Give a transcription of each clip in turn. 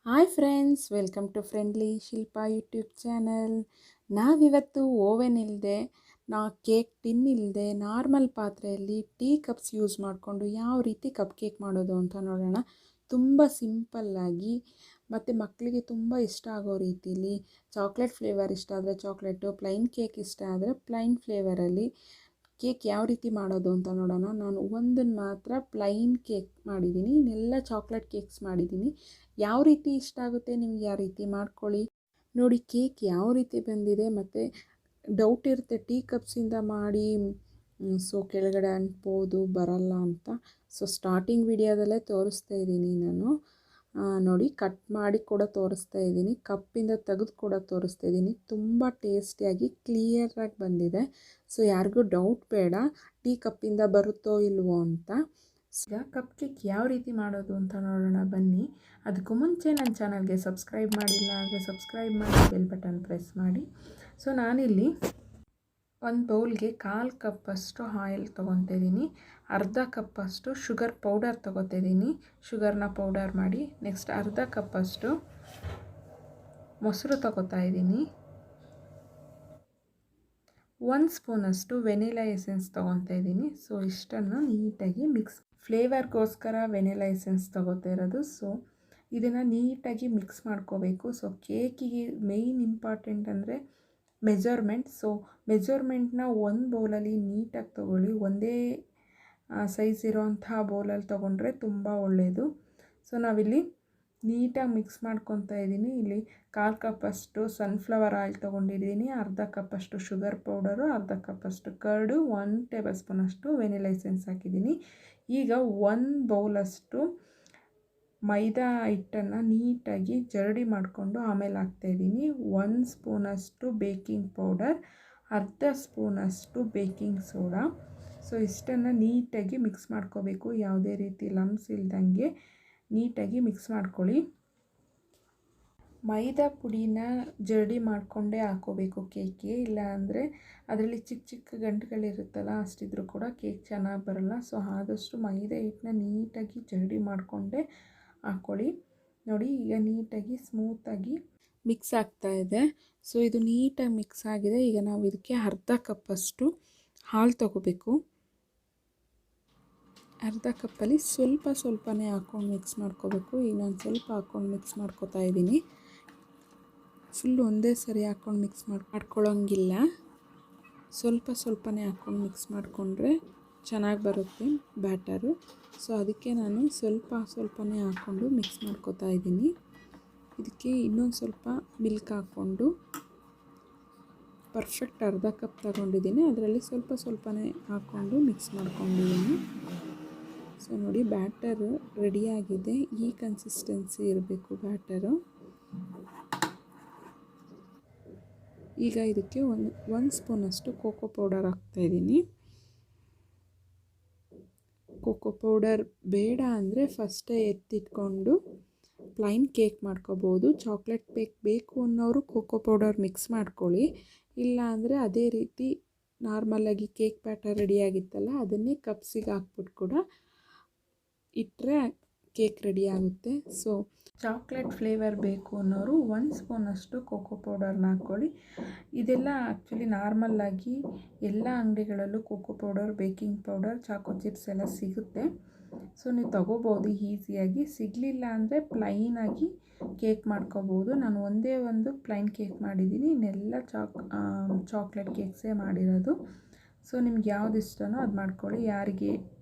Hi friends, welcome to friendly Shilpa YouTube channel. ನಾವಿವತ್ತು oven ಇಲ್ಲದೆ cake tin ಇಲ್ಲದೆ normal ಪಾತ್ರೆಯಲ್ಲಿ ಟೀ ಕಪ್ಸ್ ಯೂಸ್ ಮಾಡಿಕೊಂಡು ಯಾವ ರೀತಿ ಕಪ್ ಕೇಕ್ ಮಾಡೋದು ಅಂತ ನೋಡೋಣ. ತುಂಬ ಸಿಂಪಲ್ಲಾಗಿ ಮತ್ತು ಮಕ್ಕಳಿಗೆ ತುಂಬ ಇಷ್ಟ ಆಗೋ ರೀತಿಲಿ, ಚಾಕ್ಲೇಟ್ ಫ್ಲೇವರ್ ಇಷ್ಟ ಆದರೆ ಚಾಕ್ಲೇಟು, ಪ್ಲೈನ್ ಕೇಕ್ ಇಷ್ಟ ಆದರೆ ಪ್ಲೈನ್ ಫ್ಲೇವರಲ್ಲಿ ಕೇಕ್ ಯಾವ ರೀತಿ ಮಾಡೋದು ಅಂತ ನೋಡೋಣ. ನಾನು ಒಂದನ್ನು ಮಾತ್ರ ಪ್ಲೈನ್ ಕೇಕ್ ಮಾಡಿದ್ದೀನಿ, ಇನ್ನೆಲ್ಲ ಚಾಕ್ಲೇಟ್ ಕೇಕ್ಸ್ ಮಾಡಿದ್ದೀನಿ. ಯಾವ ರೀತಿ ಇಷ್ಟ ಆಗುತ್ತೆ ನಿಮ್ಗೆ ಯಾವ ರೀತಿ ಮಾಡ್ಕೊಳ್ಳಿ. ನೋಡಿ ಕೇಕ್ ಯಾವ ರೀತಿ ಬಂದಿದೆ, ಮತ್ತು ಡೌಟ್ ಇರುತ್ತೆ ಟೀ ಕಪ್ಸಿಂದ ಮಾಡಿ ಸೊ ಕೆಳಗಡೆ ಅಂಟ್ಬೋದು ಬರಲ್ಲ ಅಂತ. ಸೊ ಸ್ಟಾರ್ಟಿಂಗ್ ವಿಡಿಯೋದಲ್ಲೇ ತೋರಿಸ್ತಾ ಇದ್ದೀನಿ ನಾನು. ನೋಡಿ ಕಟ್ ಮಾಡಿ ಕೂಡ ತೋರಿಸ್ತಾ ಇದ್ದೀನಿ, ಕಪ್ಪಿಂದ ತೆಗೆದು ಕೂಡ ತೋರಿಸ್ತಾ ಇದ್ದೀನಿ. ತುಂಬ ಟೇಸ್ಟಿಯಾಗಿ ಕ್ಲಿಯರಾಗಿ ಬಂದಿದೆ. ಸೊ ಯಾರಿಗೂ ಡೌಟ್ ಬೇಡ ಟೀ ಕಪ್ಪಿಂದ ಬರುತ್ತೋ ಇಲ್ವೋ ಅಂತ. ಈಗ ಕಪ್ ಕೇಕ್ ಯಾವ ರೀತಿ ಮಾಡೋದು ಅಂತ ನೋಡೋಣ ಬನ್ನಿ. ಅದಕ್ಕೂ ಮುಂಚೆ ನನ್ನ ಚಾನಲ್ಗೆ ಸಬ್ಸ್ಕ್ರೈಬ್ ಮಾಡಿಲ್ಲ ಅಂದರೆ ಸಬ್ಸ್ಕ್ರೈಬ್ ಮಾಡಿ, ಬೆಲ್ ಬಟನ್ ಪ್ರೆಸ್ ಮಾಡಿ. ಸೊ ನಾನಿಲ್ಲಿ ಒಂದು ಬೌಲ್ಗೆ 1/4 ಕಪ್ಪಷ್ಟು ಆಯಿಲ್ ತೊಗೊತಿದ್ದೀನಿ, ಅರ್ಧ ಕಪ್ಪಷ್ಟು ಶುಗರ್ ಪೌಡರ್ ತೊಗೋತಿದ್ದೀನಿ, ಶುಗರ್ನ ಪೌಡರ್ ಮಾಡಿ. ನೆಕ್ಸ್ಟ್ ಅರ್ಧ ಕಪ್ಪಷ್ಟು ಮೊಸರು ತೊಗೋತಾ ಇದ್ದೀನಿ, 1 ಸ್ಪೂನಷ್ಟು ವೆನಿಲಾ ಎಸೆನ್ಸ್ ತೊಗೊತಾ ಇದ್ದೀನಿ. ಸೊ ಇಷ್ಟನ್ನು ನೀಟಾಗಿ ಮಿಕ್ಸ್, ಫ್ಲೇವರ್ಗೋಸ್ಕರ ವೆನಿಲಾ ಎಸೆನ್ಸ್ ತೊಗೋತಾ ಇರೋದು. ಸೊ ಇದನ್ನು ನೀಟಾಗಿ ಮಿಕ್ಸ್ ಮಾಡ್ಕೋಬೇಕು. ಸೊ ಕೇಕಿಗೆ ಮೇಯ್ನ್ ಇಂಪಾರ್ಟೆಂಟ್ ಅಂದರೆ ಮೆಜರ್ಮೆಂಟ್. ಸೊ ಮೆಜರ್ಮೆಂಟ್ನ ಒಂದು ಬೌಲಲ್ಲಿ ನೀಟಾಗಿ ತೊಗೊಳ್ಳಿ, ಒಂದೇ ಸೈಜ್ ಇರೋಂಥ ಬೌಲಲ್ಲಿ ತೊಗೊಂಡ್ರೆ ತುಂಬ ಒಳ್ಳೆಯದು. ಸೊ ನಾವಿಲ್ಲಿ ನೀಟಾಗಿ ಮಿಕ್ಸ್ ಮಾಡ್ಕೊತಾ ಇದ್ದೀನಿ. ಇಲ್ಲಿ 1/4 ಕಪ್ಪಷ್ಟು ಸನ್ಫ್ಲವರ್ ಆಯಿಲ್ ತೊಗೊಂಡಿದ್ದೀನಿ, ಅರ್ಧ ಕಪ್ಪಷ್ಟು ಶುಗರ್ ಪೌಡರು, ಅರ್ಧ ಕಪ್ಪಷ್ಟು ಕರ್ಡು, 1 ಟೇಬಲ್ ಸ್ಪೂನಷ್ಟು ವೆನಿಲಾ ಎಸೆನ್ಸ್ ಹಾಕಿದ್ದೀನಿ. ಈಗ 1 ಬೌಲಷ್ಟು ಮೈದಾ ಹಿಟ್ಟನ್ನು ನೀಟಾಗಿ ಜರಡಿ ಮಾಡಿಕೊಂಡು ಆಮೇಲೆ ಹಾಕ್ತಾಯಿದ್ದೀನಿ. 1 ಸ್ಪೂನಷ್ಟು ಬೇಕಿಂಗ್ ಪೌಡರ್, ಅರ್ಧ ಸ್ಪೂನಷ್ಟು ಬೇಕಿಂಗ್ ಸೋಡಾ. ಸೊ ಇಷ್ಟನ್ನು ನೀಟಾಗಿ ಮಿಕ್ಸ್ ಮಾಡ್ಕೋಬೇಕು, ಯಾವುದೇ ರೀತಿ ಲಮ್ಸ್ ಇಲ್ದಂಗೆ ನೀಟಾಗಿ ಮಿಕ್ಸ್ ಮಾಡ್ಕೊಳ್ಳಿ. ಮೈದಾ ಪುಡಿನ ಜರಡಿ ಮಾಡಿಕೊಂಡೇ ಹಾಕೋಬೇಕು ಕೇಕ್ಗೆ, ಇಲ್ಲ ಅಂದರೆ ಅದರಲ್ಲಿ ಚಿಕ್ಕ ಚಿಕ್ಕ ಗಂಟುಗಳಿರುತ್ತಲ್ಲ ಅಷ್ಟಿದ್ರೂ ಕೂಡ ಕೇಕ್ ಚೆನ್ನಾಗಿ ಬರಲ್ಲ. ಸೊ ಆದಷ್ಟು ಮೈದಾ ಹಿಟ್ಟನ್ನ ನೀಟಾಗಿ ಜರಡಿ ಮಾಡಿಕೊಂಡೇ ಹಾಕ್ಕೊಳ್ಳಿ. ನೋಡಿ ಈಗ ನೀಟಾಗಿ ಸ್ಮೂತಾಗಿ ಮಿಕ್ಸ್ ಆಗ್ತಾ ಇದೆ. ಸೊ ಇದು ನೀಟಾಗಿ ಮಿಕ್ಸ್ ಆಗಿದೆ. ಈಗ ನಾವು ಇದಕ್ಕೆ ಅರ್ಧ ಕಪ್ಪಷ್ಟು ಹಾಲು ತೊಗೋಬೇಕು. ಅರ್ಧ ಕಪ್ಪಲ್ಲಿ ಸ್ವಲ್ಪನೇ ಹಾಕ್ಕೊಂಡು ಮಿಕ್ಸ್ ಮಾಡ್ಕೋಬೇಕು. ಈಗ ನಾನು ಸ್ವಲ್ಪ ಹಾಕ್ಕೊಂಡು ಮಿಕ್ಸ್ ಮಾಡ್ಕೋತಾ ಇದ್ದೀನಿ. ಫುಲ್ ಒಂದೇ ಸರಿ ಹಾಕ್ಕೊಂಡು ಮಿಕ್ಸ್ ಮಾಡ್ಕೊಳ್ಳೋಂಗಿಲ್ಲ, ಸ್ವಲ್ಪನೇ ಹಾಕ್ಕೊಂಡು ಮಿಕ್ಸ್ ಮಾಡಿಕೊಂಡ್ರೆ ಚೆನ್ನಾಗಿ ಬರುತ್ತೆ ಬ್ಯಾಟರು. ಸೊ ಅದಕ್ಕೆ ನಾನು ಸ್ವಲ್ಪನೇ ಹಾಕ್ಕೊಂಡು ಮಿಕ್ಸ್ ಮಾಡ್ಕೋತಾ ಇದ್ದೀನಿ. ಇದಕ್ಕೆ ಇನ್ನೊಂದು ಸ್ವಲ್ಪ ಮಿಲ್ಕ್ ಹಾಕ್ಕೊಂಡು, ಪರ್ಫೆಕ್ಟ್ ಅರ್ಧ ಕಪ್ ತಗೊಂಡಿದ್ದೀನಿ, ಅದರಲ್ಲಿ ಸ್ವಲ್ಪನೇ ಹಾಕ್ಕೊಂಡು ಮಿಕ್ಸ್ ಮಾಡ್ಕೊಂಡಿದ್ದೀನಿ. ಸೊ ನೋಡಿ ಬ್ಯಾಟರು ರೆಡಿಯಾಗಿದೆ. ಈ ಕನ್ಸಿಸ್ಟೆನ್ಸಿ ಇರಬೇಕು ಬ್ಯಾಟರು. ಈಗ ಇದಕ್ಕೆ ಒಂದು ಸ್ಪೂನಷ್ಟು ಕೋಕೋ ಪೌಡರ್ ಹಾಕ್ತಾಯಿದ್ದೀನಿ. ಕೋಕೋ ಪೌಡರ್ ಬೇಡ ಅಂದರೆ ಫಸ್ಟೇ ಎತ್ತಿಟ್ಕೊಂಡು ಪ್ಲೈನ್ ಕೇಕ್ ಮಾಡ್ಕೋಬೋದು. ಚಾಕ್ಲೇಟ್ ಕೇಕ್ ಬೇಕು ಅನ್ನೋರು ಕೋಕೋ ಪೌಡರ್ ಮಿಕ್ಸ್ ಮಾಡ್ಕೊಳ್ಳಿ, ಇಲ್ಲ ಅಂದರೆ ಅದೇ ರೀತಿ ನಾರ್ಮಲಾಗಿ ಕೇಕ್ ಬ್ಯಾಟರ್ ರೆಡಿಯಾಗಿತ್ತಲ್ಲ ಅದನ್ನೇ ಕಪ್ಸಿಗೆ ಹಾಕ್ಬಿಟ್ಟು ಕೂಡ ಇಟ್ಟರೆ ಕೇಕ್ ರೆಡಿ ಆಗುತ್ತೆ. ಸೊ ಚಾಕ್ಲೇಟ್ ಫ್ಲೇವರ್ ಬೇಕು ಅನ್ನೋರು 1 ಸ್ಪೂನಷ್ಟು ಕೋಕೋ ಪೌಡರ್ನ ಹಾಕ್ಕೊಳ್ಳಿ. ಇದೆಲ್ಲ ಆ್ಯಕ್ಚುಲಿ ನಾರ್ಮಲ್ಲಾಗಿ ಎಲ್ಲ ಅಂಗಡಿಗಳಲ್ಲೂ cocoa powder, baking powder, choco chips ಎಲ್ಲ ಸಿಗುತ್ತೆ. ಸೊ ನೀವು ತೊಗೋಬೋದು ಈಸಿಯಾಗಿ. ಸಿಗಲಿಲ್ಲ ಅಂದರೆ ಪ್ಲೈನಾಗಿ ಕೇಕ್ ಮಾಡ್ಕೋಬೋದು. ನಾನು ಒಂದೇ ಒಂದು ಪ್ಲೈನ್ ಕೇಕ್ ಮಾಡಿದ್ದೀನಿ, ಇನ್ನೆಲ್ಲ ಚಾಕ್ಲೇಟ್ ಕೇಕ್ಸೇ ಮಾಡಿರೋದು. ಸೊ ನಿಮ್ಗೆ ಯಾವ್ದು ಇಷ್ಟನೋ ಅದು ಮಾಡ್ಕೊಳ್ಳಿ. ಯಾರಿಗೆ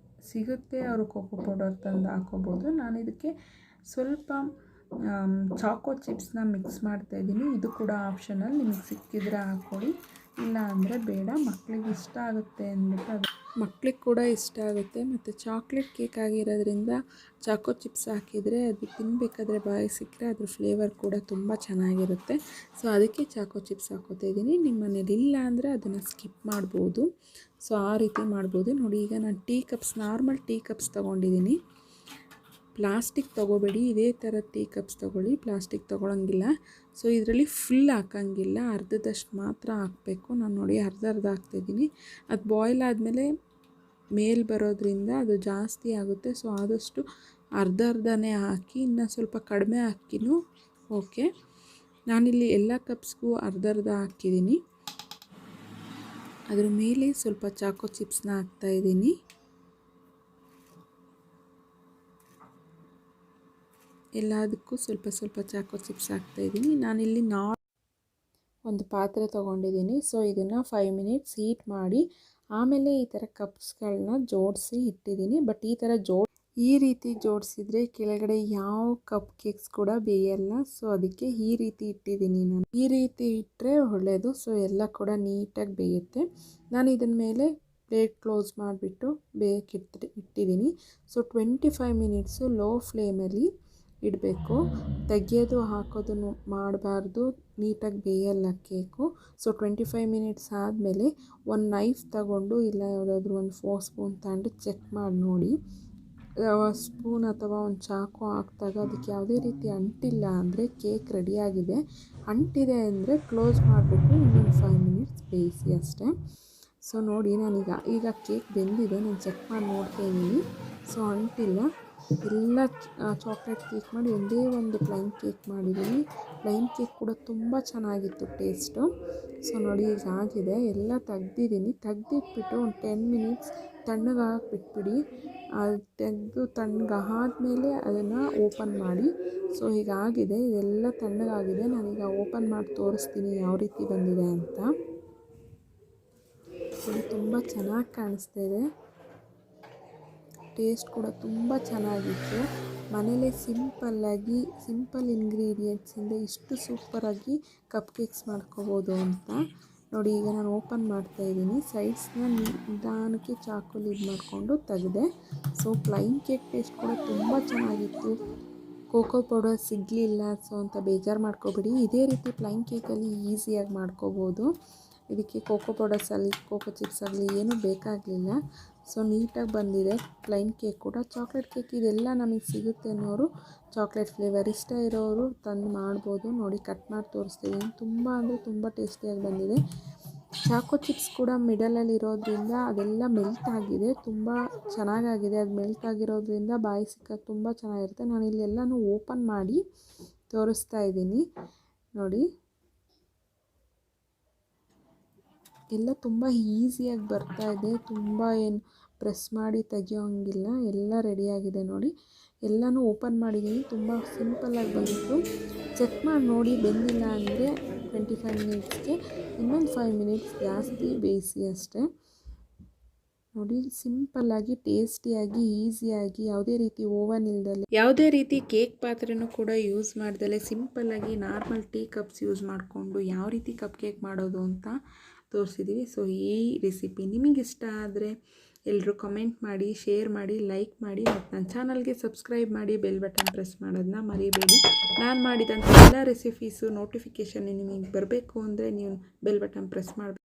ಸಿಗುತ್ತೆ ಅವರು ಕೋಕೋ ಪೌಡರ್ ತಂದು ಹಾಕೋಬೋದು. ನಾನು ಇದಕ್ಕೆ ಸ್ವಲ್ಪ ಚಾಕೋ ಚಿಪ್ಸ್ನ ಮಿಕ್ಸ್ ಮಾಡ್ತಾಯಿದ್ದೀನಿ. ಇದು ಕೂಡ ಆಪ್ಷನಲ್, ನಿಮಗೆ ಸಿಕ್ಕಿದ್ರೆ ಹಾಕ್ಕೊಳ್ಳಿ, ಇಲ್ಲ ಅಂದರೆ ಬೇಡ. ಮಕ್ಕಳಿಗೆ ಇಷ್ಟ ಆಗುತ್ತೆ ಅಂದ್ಬಿಟ್ಟು ಅದು ಮಕ್ಕಳಿಗೆ ಕೂಡ ಇಷ್ಟ ಆಗುತ್ತೆ. ಮತ್ತು ಚಾಕ್ಲೇಟ್ ಕೇಕ್ ಆಗಿರೋದ್ರಿಂದ ಚಾಕೋ ಚಿಪ್ಸ್ ಹಾಕಿದರೆ ಅದು ತಿನ್ನಬೇಕಾದ್ರೆ ಬಾಯಿಗೆ ಸಿಕ್ಕರೆ ಅದ್ರ ಫ್ಲೇವರ್ ಕೂಡ ತುಂಬ ಚೆನ್ನಾಗಿರುತ್ತೆ. ಸೊ ಅದಕ್ಕೆ ಚಾಕೋ ಚಿಪ್ಸ್ ಹಾಕೋತಾ ಇದ್ದೀನಿ. ನಿಮ್ಮ ಮನೇಲಿ ಇಲ್ಲ ಅಂದರೆ ಅದನ್ನು ಸ್ಕಿಪ್ ಮಾಡ್ಬೋದು. ಸೊ ಆ ರೀತಿ ಮಾಡ್ಬೋದು. ನೋಡಿ ಈಗ ನಾನು ನಾರ್ಮಲ್ ಟೀ ಕಪ್ಸ್ ತೊಗೊಂಡಿದ್ದೀನಿ. ಪ್ಲಾಸ್ಟಿಕ್ ತೊಗೋಬೇಡಿ, ಇದೇ ಥರ ಟೀ ಕಪ್ಸ್ ತೊಗೊಳ್ಳಿ, ಪ್ಲಾಸ್ಟಿಕ್ ತೊಗೊಳಂಗಿಲ್ಲ. ಸೊ ಇದರಲ್ಲಿ ಫುಲ್ ಹಾಕೋಂಗಿಲ್ಲ, ಅರ್ಧದಷ್ಟು ಮಾತ್ರ ಹಾಕಬೇಕು. ನಾನು ನೋಡಿ ಅರ್ಧ ಹಾಕ್ತಾಯಿದ್ದೀನಿ. ಅದು ಬಾಯ್ಲ್ ಆದಮೇಲೆ ಮೇಲ್ ಬರೋದ್ರಿಂದ ಅದು ಜಾಸ್ತಿ ಆಗುತ್ತೆ. ಸೊ ಆದಷ್ಟು ಅರ್ಧನೇ ಹಾಕಿ, ಇನ್ನು ಸ್ವಲ್ಪ ಕಡಿಮೆ ಹಾಕಿನೂ ಓಕೆ. ನಾನಿಲ್ಲಿ ಎಲ್ಲ ಕಪ್ಸ್ಗೂ ಅರ್ಧ ಹಾಕಿದ್ದೀನಿ. ಅದ್ರ ಮೇಲೆ ಸ್ವಲ್ಪ ಚಾಕೋ ಚಿಪ್ಸ್ನ ಹಾಕ್ತಾಯಿದ್ದೀನಿ. ಎಲ್ಲದಕ್ಕೂ ಸ್ವಲ್ಪ ಸ್ವಲ್ಪ ಚಾಕೋ ಚಿಪ್ಸ್ ಹಾಕ್ತಾಯಿದ್ದೀನಿ. ನಾನಿಲ್ಲಿ ಒಂದು ಪಾತ್ರೆ ತೊಗೊಂಡಿದ್ದೀನಿ. ಸೊ ಇದನ್ನು 5 ಮಿನಿಟ್ಸ್ ಹೀಟ್ ಮಾಡಿ ಆಮೇಲೆ ಈ ಥರ ಕಪ್ಸ್ಗಳನ್ನ ಜೋಡಿಸಿ ಇಟ್ಟಿದ್ದೀನಿ. ಬಟ್ ಈ ರೀತಿ ಜೋಡಿಸಿದ್ರೆ ಕೆಳಗಡೆ ಯಾವ ಕಪ್ ಕೇಕ್ಸ್ ಕೂಡ ಬೇಯಲ್ಲ. ಸೊ ಅದಕ್ಕೆ ಈ ರೀತಿ ಇಟ್ಟಿದ್ದೀನಿ ನಾನು. ಈ ರೀತಿ ಇಟ್ಟರೆ ಒಳ್ಳೆಯದು. ಸೊ ಎಲ್ಲ ಕೂಡ ನೀಟಾಗಿ ಬೇಯುತ್ತೆ. ನಾನು ಇದನ್ನ ಮೇಲೆ ಪ್ಲೇಟ್ ಕ್ಲೋಸ್ ಮಾಡಿಬಿಟ್ಟು ಇಟ್ಟಿದ್ದೀನಿ. ಸೊ 25 ಮಿನಿಟ್ಸು ಲೋ ಫ್ಲೇಮಲ್ಲಿ ಇಡಬೇಕು. ತೆಗೆಯೋದು ಹಾಕೋದನ್ನು ಮಾಡಬಾರ್ದು, ನೀಟಾಗಿ ಬೇಯಲ್ಲ ಕೇಕು. ಸೊ 25 ಮಿನಿಟ್ಸ್ ಆದಮೇಲೆ ಒಂದು ನೈಫ್ ತಗೊಂಡು ಇಲ್ಲ ಯಾವುದಾದ್ರೂ ಒಂದು ಫೋರ್ಕ್ ಸ್ಪೂನ್ ತಗೊಂಡು ಚೆಕ್ ಮಾಡಿ ನೋಡಿ. ಸ್ಪೂನ್ ಅಥವಾ ಒಂದು ಚಾಕು ಹಾಕಿದಾಗ ಅದಕ್ಕೆ ಯಾವುದೇ ರೀತಿ ಅಂಟಿಲ್ಲ ಅಂದರೆ ಕೇಕ್ ರೆಡಿಯಾಗಿದೆ. ಅಂಟಿದೆ ಅಂದರೆ ಕ್ಲೋಸ್ ಮಾಡಿಬಿಟ್ಟು ಇನ್ನೊಂದು 5 ಮಿನಿಟ್ಸ್ ಬೇಯಿಸಿ ಅಷ್ಟೇ. ಸೊ ನೋಡಿ ಈಗ ಕೇಕ್ ಬೆಂದಿದೆ. ನಾನು ಚೆಕ್ ಮಾಡಿ ನೋಡ್ತಾ ಇದ್ದೀನಿ. ಸೊ ಅಂಟಿಲ್ಲ. ಎಲ್ಲ ಚಾಕ್ಲೇಟ್ ಕೇಕ್ ಮಾಡಿ ಒಂದೇ ಒಂದು ಪ್ಲೈನ್ ಕೇಕ್ ಮಾಡಿದ್ದೀನಿ. ಪ್ಲೈನ್ ಕೇಕ್ ಕೂಡ ತುಂಬ ಚೆನ್ನಾಗಿತ್ತು ಟೇಸ್ಟು. ಸೊ ನೋಡಿ ಈಗ ಆಗಿದೆ. ಎಲ್ಲ ತೆಗ್ದಿದ್ದೀನಿ. ತೆಗ್ದಿಟ್ಬಿಟ್ಟು ಒಂದು 10 ಮಿನಿಟ್ಸ್ ತಣ್ಣಗಾಗಿ ಬಿಟ್ಬಿಡಿ. ತೆಗೆದು ತಣ್ಣಗಾದ್ಮೇಲೆ ಅದನ್ನು ಓಪನ್ ಮಾಡಿ. ಸೊ ಹೀಗಾಗಿದೆ. ಇದೆಲ್ಲ ತಣ್ಣಗಾಗಿದೆ. ನಾನೀಗ ಓಪನ್ ಮಾಡಿ ತೋರಿಸ್ತೀನಿ ಯಾವ ರೀತಿ ಬಂದಿದೆ ಅಂತ. ಇದು ತುಂಬ ಚೆನ್ನಾಗಿ ಕಾಣಿಸ್ತಾ ಇದೆ. ಟೇಸ್ಟ್ ಕೂಡ ತುಂಬ ಚೆನ್ನಾಗಿತ್ತು. ಮನೇಲೇ ಸಿಂಪಲ್ ಇಂಗ್ರೀಡಿಯೆಂಟ್ಸಿಂದ ಇಷ್ಟು ಸೂಪರಾಗಿ ಕಪ್ ಕೇಕ್ಸ್ ಮಾಡ್ಕೋಬೋದು ಅಂತ ನೋಡಿ. ಈಗ ನಾನು ಓಪನ್ ಮಾಡ್ತಾಯಿದ್ದೀನಿ. ಸೈಡ್ಸ್ನ ನಿಧಾನಕ್ಕೆ ಚಾಕುಲಿ ಮಾಡಿಕೊಂಡು ತೆಗೆದೆ. ಸೊ ಪ್ಲೈನ್ ಕೇಕ್ ಟೇಸ್ಟ್ ಕೂಡ ತುಂಬ ಚೆನ್ನಾಗಿತ್ತು. ಕೋಕೋ ಪೌಡರ್ ಸಿಗಲಿಲ್ಲ ಸೊ ಅಂತ ಬೇಜಾರು ಮಾಡ್ಕೋಬೇಡಿ. ಇದೇ ರೀತಿ ಪ್ಲೈನ್ ಕೇಕಲ್ಲಿ ಈಸಿಯಾಗಿ ಮಾಡ್ಕೋಬೋದು. ಇದಕ್ಕೆ ಕೋಕೋ ಪೌಡರ್ಸ್ ಆಗಲಿ ಕೋಕೋ ಚಿಪ್ಸ್ ಆಗಲಿ ಏನೂ ಬೇಕಾಗಲಿಲ್ಲ. ಸೊ ನೀಟಾಗಿ ಬಂದಿದೆ ಪ್ಲೈನ್ ಕೇಕ್ ಕೂಡ. ಚಾಕ್ಲೇಟ್ ಕೇಕ್ ಇದೆಲ್ಲ ನಮಗೆ ಸಿಗುತ್ತೆ ಅನ್ನೋರು, ಚಾಕ್ಲೇಟ್ ಫ್ಲೇವರ್ ಇಷ್ಟ ಇರೋರು ತಂದು ಮಾಡ್ಬೋದು. ನೋಡಿ ಕಟ್ ಮಾಡಿ ತೋರಿಸ್ತಿದ್ದೀನಿ. ತುಂಬ ಅಂದರೆ ತುಂಬ ಟೇಸ್ಟಿಯಾಗಿ ಬಂದಿದೆ. ಚಾಕೋ ಚಿಪ್ಸ್ ಕೂಡ ಮಿಡಲಲ್ಲಿ ಇರೋದ್ರಿಂದ ಅದೆಲ್ಲ ಮೆಲ್ಟ್ ಆಗಿದೆ. ತುಂಬ ಚೆನ್ನಾಗಾಗಿದೆ. ಅದು ಮೆಲ್ಟ್ ಆಗಿರೋದ್ರಿಂದ ಬಾಯಿ ಸಿಕ್ಕೋದು ತುಂಬ ಚೆನ್ನಾಗಿರುತ್ತೆ. ನಾನು ಇಲ್ಲೆಲ್ಲನೂ ಓಪನ್ ಮಾಡಿ ತೋರಿಸ್ತಾ ಇದ್ದೀನಿ ನೋಡಿ. ಎಲ್ಲ ತುಂಬ ಈಸಿಯಾಗಿ ಬರ್ತಾಯಿದೆ. ತುಂಬ ಏನು ಪ್ರೆಸ್ ಮಾಡಿ ತೆಗಿಯೋ ಹಂಗಿಲ್ಲ. ಎಲ್ಲ ರೆಡಿಯಾಗಿದೆ ನೋಡಿ. ಎಲ್ಲನೂ ಓಪನ್ ಮಾಡಿದ್ದೀನಿ. ತುಂಬ ಸಿಂಪಲ್ಲಾಗಿ ಬಂದಿತ್ತು. ಚೆಕ್ ಮಾಡಿ ನೋಡಿ. ಬೆಂದಿಲ್ಲ ಅಂದರೆ 25 ಮಿನಿಟ್ಸ್ಗೆ ಇನ್ನೊಂದು 5 ಮಿನಿಟ್ಸ್ ಜಾಸ್ತಿ ಬೇಯಿಸಿ ಅಷ್ಟೇ. ನೋಡಿ ಸಿಂಪಲ್ಲಾಗಿ ಟೇಸ್ಟಿಯಾಗಿ ಈಸಿಯಾಗಿ ಯಾವುದೇ ರೀತಿ ಓವನ್ ಇಲ್ದಲೆ, ಯಾವುದೇ ರೀತಿ ಕೇಕ್ ಪಾತ್ರೆನೂ ಕೂಡ ಯೂಸ್ ಮಾಡ್ದಲೆ ಸಿಂಪಲ್ಲಾಗಿ ನಾರ್ಮಲ್ ಟೀ ಕಪ್ಸ್ ಯೂಸ್ ಮಾಡಿಕೊಂಡು ಯಾವ ರೀತಿ ಕಪ್ ಕೇಕ್ ಮಾಡೋದು ಅಂತ ತೋರಿಸಿದ್ದೀವಿ. ಸೊ ಈ ರೆಸಿಪಿ ನಿಮಗಿಷ್ಟ ಆದರೆ ಎಲ್ಲರೂ ಕಮೆಂಟ್ ಮಾಡಿ, ಶೇರ್ ಮಾಡಿ, ಲೈಕ್ ಮಾಡಿ ಮತ್ತು ನನ್ನ ಚಾನಲ್ಗೆ ಸಬ್ಸ್ಕ್ರೈಬ್ ಮಾಡಿ, ಬೆಲ್ ಬಟನ್ ಪ್ರೆಸ್ ಮಾಡೋದನ್ನ ಮರಿಬೇಡಿ. ನಾನು ಮಾಡಿದಂಥ ಎಲ್ಲ ರೆಸಿಪೀಸು ನೋಟಿಫಿಕೇಷನ್ ನಿಮಗೆ ಬರಬೇಕು ಅಂದರೆ ನೀವು ಬೆಲ್ ಬಟನ್ ಪ್ರೆಸ್ ಮಾಡಬೇಕು.